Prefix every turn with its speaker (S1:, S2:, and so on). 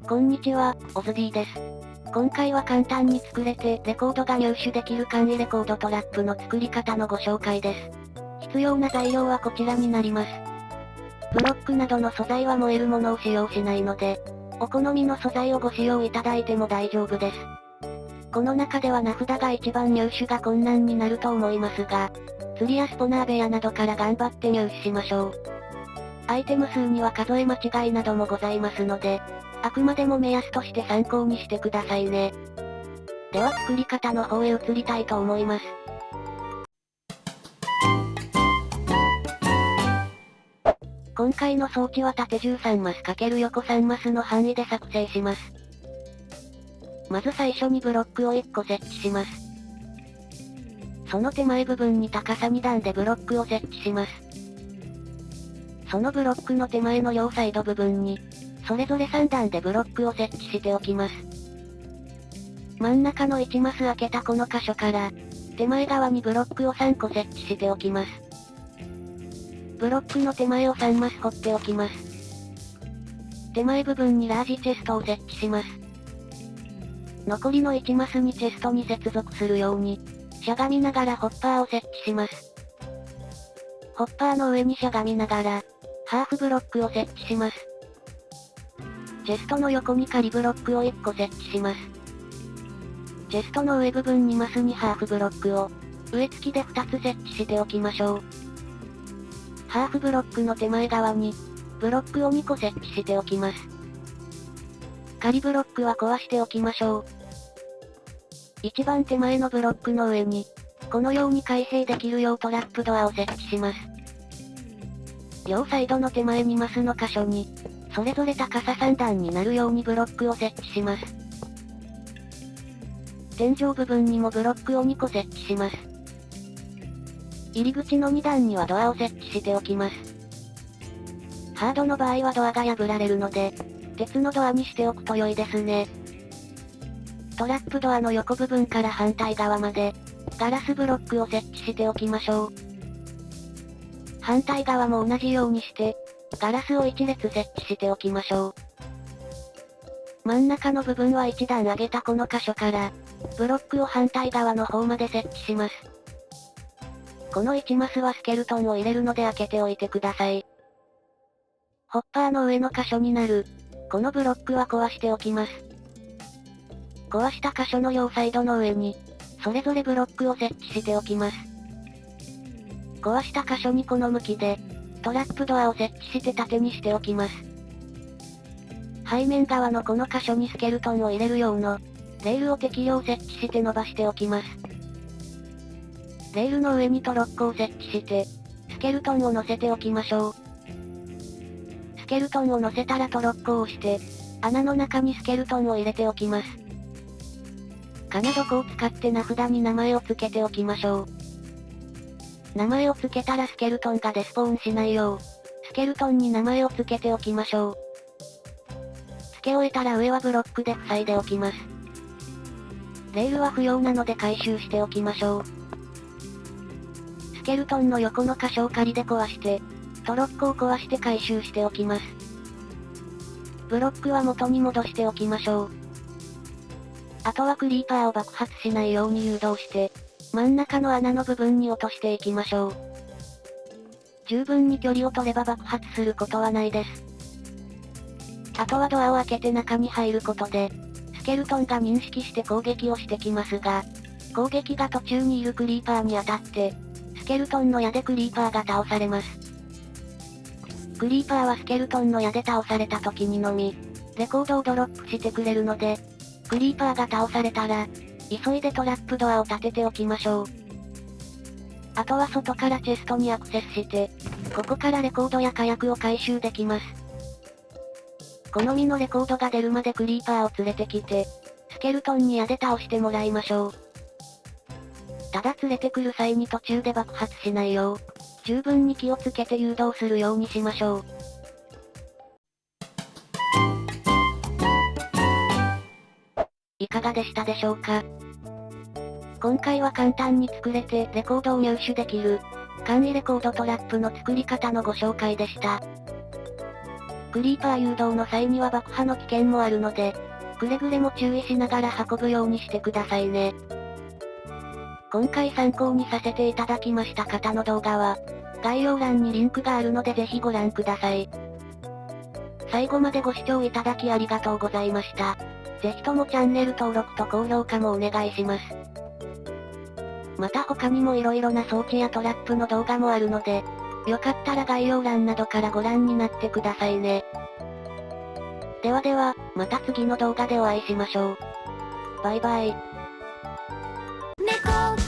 S1: こんにちは、オズ D です。今回は簡単に作れてレコードが入手できる簡易レコードトラップの作り方のご紹介です。必要な材料はこちらになります。ブロックなどの素材は燃えるものを使用しないので、お好みの素材をご使用いただいても大丈夫です。この中では名札が一番入手が困難になると思いますが、釣りやスポナー部屋などから頑張って入手しましょう。アイテム数には数え間違いなどもございますので、あくまでも目安として参考にしてくださいね。では作り方の方へ移りたいと思います。今回の装置は縦13マス×横3マスの範囲で作成します。まず最初にブロックを1個設置します。その手前部分に高さ2段でブロックを設置します。そのブロックの手前の両サイド部分に、それぞれ3段でブロックを設置しておきます。真ん中の1マス開けたこの箇所から、手前側にブロックを3個設置しておきます。ブロックの手前を3マス掘っておきます。手前部分にラージチェストを設置します。残りの1マスにチェストに接続するように、しゃがみながらホッパーを設置します。ホッパーの上にしゃがみながら、ハーフブロックを設置します。チェストの横に仮ブロックを1個設置します。チェストの上部分2マスにハーフブロックを、上付きで2つ設置しておきましょう。ハーフブロックの手前側に、ブロックを2個設置しておきます。仮ブロックは壊しておきましょう。一番手前のブロックの上に、このように開閉できるようトラップドアを設置します。両サイドの手前2マスの箇所に、それぞれ高さ3段になるようにブロックを設置します。天井部分にもブロックを2個設置します。入り口の2段にはドアを設置しておきます。ハードの場合はドアが破られるので、鉄のドアにしておくと良いですね。トラップドアの横部分から反対側まで、ガラスブロックを設置しておきましょう。反対側も同じようにして、ガラスを1列設置しておきましょう。真ん中の部分は1段上げたこの箇所から、ブロックを反対側の方まで設置します。この1マスはスケルトンを入れるので開けておいてください。ホッパーの上の箇所になる、このブロックは壊しておきます。壊した箇所の両サイドの上に、それぞれブロックを設置しておきます。壊した箇所にこの向きで、トラップドアを設置して縦にしておきます。背面側のこの箇所にスケルトンを入れる用の、レールを適量設置して伸ばしておきます。レールの上にトロッコを設置して、スケルトンを乗せておきましょう。スケルトンを乗せたらトロッコを押して、穴の中にスケルトンを入れておきます。金床を使って名札に名前を付けておきましょう。名前を付けたらスケルトンがデスポーンしないよう、スケルトンに名前を付けておきましょう。付け終えたら上はブロックで塞いでおきます。レールは不要なので回収しておきましょう。スケルトンの横の箇所を仮で壊して、トロッコを壊して回収しておきます。ブロックは元に戻しておきましょう。あとはクリーパーを爆発しないように誘導して、真ん中の穴の部分に落としていきましょう。十分に距離を取れば爆発することはないです。あとはドアを開けて中に入ることで、スケルトンが認識して攻撃をしてきますが、攻撃が途中にいるクリーパーに当たって、スケルトンの矢でクリーパーが倒されます。クリーパーはスケルトンの矢で倒された時にのみ、レコードをドロップしてくれるので、クリーパーが倒されたら、急いでトラップドアを立てておきましょう。あとは外からチェストにアクセスして、ここからレコードや火薬を回収できます。好みのレコードが出るまでクリーパーを連れてきて、スケルトンに矢で倒してもらいましょう。ただ連れてくる際に途中で爆発しないよう、十分に気をつけて誘導するようにしましょう。いかがでしたでしょうか？今回は簡単に作れてレコードを入手できる、簡易レコードトラップの作り方のご紹介でした。クリーパー誘導の際には爆破の危険もあるので、くれぐれも注意しながら運ぶようにしてくださいね。今回参考にさせていただきました方の動画は、概要欄にリンクがあるのでぜひご覧ください。最後までご視聴いただきありがとうございました。ぜひともチャンネル登録と高評価もお願いします。また他にも色々な装置やトラップの動画もあるので、よかったら概要欄などからご覧になってくださいね。ではでは、また次の動画でお会いしましょう。バイバイ。
S2: 猫